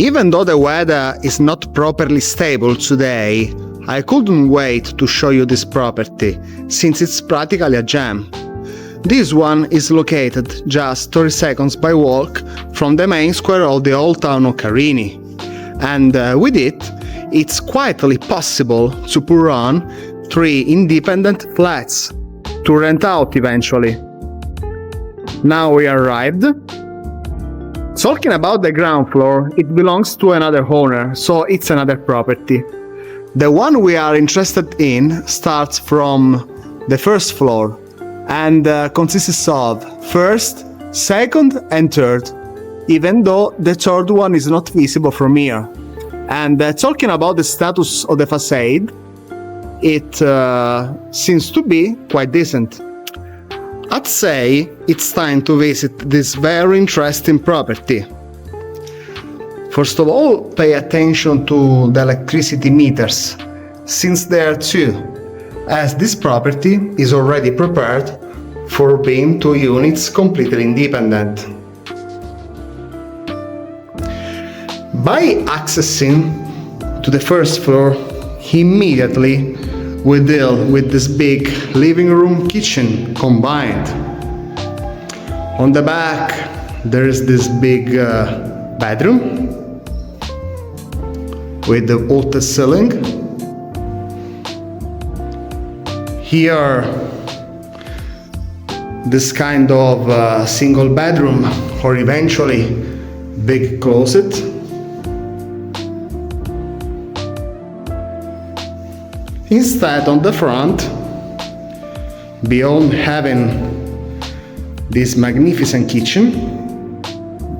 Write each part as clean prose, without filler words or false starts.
Even though the weather is not properly stable today, I couldn't wait to show you this property, since it's practically a gem. This one is located just 30 seconds by walk from the main square of the old town of Carini. And with it, it's quietly possible to put on 3 independent flats to rent out eventually. Now we arrived. Talking about the ground floor, it belongs to another owner, so it's another property. The one we are interested in starts from the first floor and consists of first, second and third, even though the third one is not visible from here. And talking about the status of the facade, it seems to be quite decent. I'd say it's time to visit this very interesting property. First of all, pay attention to the electricity meters, since there are 2, as this property is already prepared for being 2 units completely independent. By accessing to the first floor, immediately we deal with this big living room kitchen combined. On the back there is this big bedroom with the vaulted ceiling. Here this kind of single bedroom or eventually big closet. Instead, on the front, beyond having this magnificent kitchen,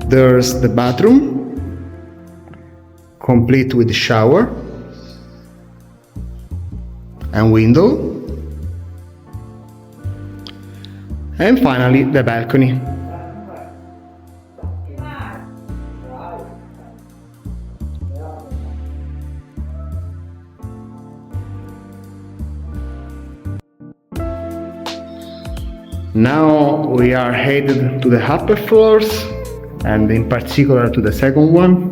there's the bathroom, complete with shower and window, and finally the balcony. Now we are headed to the upper floors, and in particular to the second one.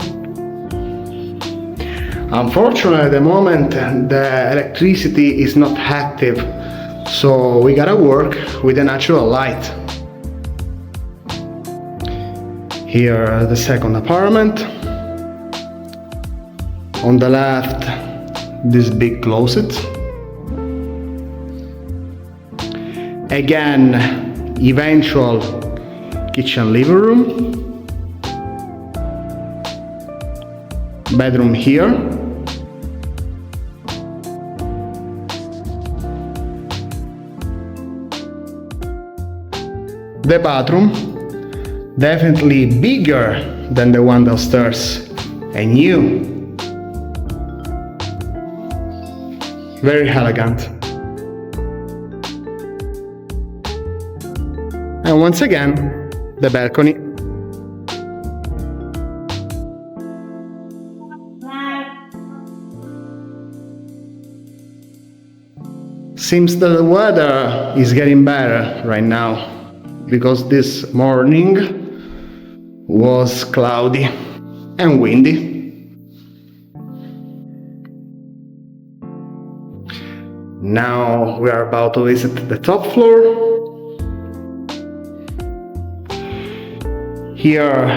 Unfortunately, at the moment the electricity is not active, so we gotta work with the natural light. Here the second apartment. On the left, this big closet. Again, eventual kitchen living room, bedroom here, the bathroom, definitely bigger than the one downstairs, and new, very elegant. And once again, the balcony. Seems that the weather is getting better right now, because this morning was cloudy and windy. Now we are about to visit the top floor. Here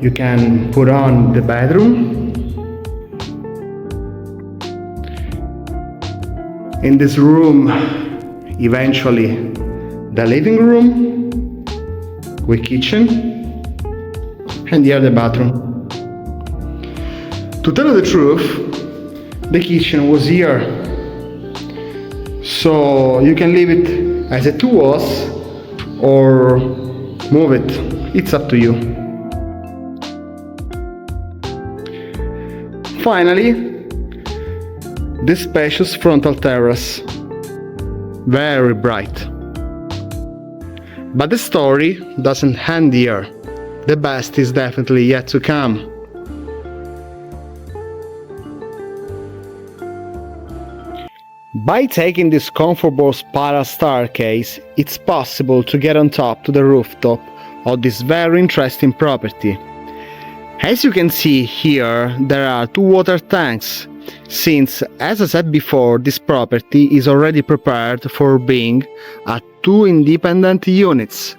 you can put on the bedroom. In this room, eventually the living room with kitchen, and here the bathroom. To tell you the truth, the kitchen was here, so you can leave it as it was or move it. It's up to you. Finally, this spacious frontal terrace. Very bright. But the story doesn't end here. The best is definitely yet to come. By taking this comfortable spiral staircase, it's possible to get on top to the rooftop of this very interesting property. As you can see here, there are 2 water tanks, since, as I said before, this property is already prepared for being at 2 independent units.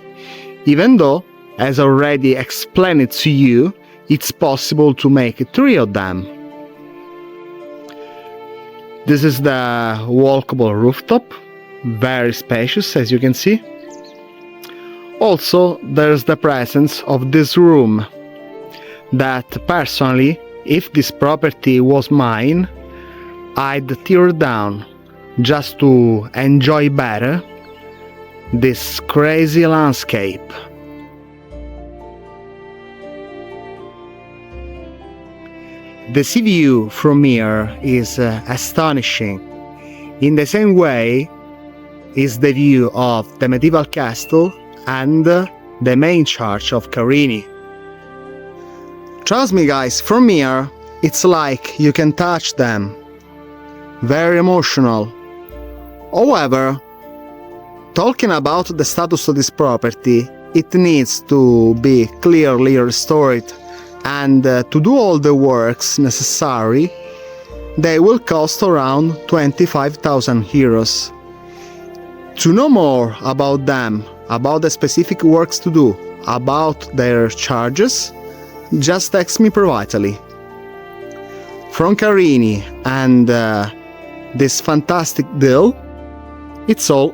Even though, as already explained to you, it's possible to make 3 of them. This is the walkable rooftop, very spacious as you can see. Also, there's the presence of this room, that personally, if this property was mine, I'd tear down just to enjoy better this crazy landscape. The sea view from here is astonishing. In the same way is the view of the medieval castle and the main church of Carini. Trust me guys, from here it's like you can touch them. Very emotional. However, talking about the status of this property, it needs to be clearly restored, and to do all the works necessary, they will cost around 25,000 euros. To know more about them, about the specific works to do, about their charges, just text me privately. From Carini and this fantastic deal, it's all.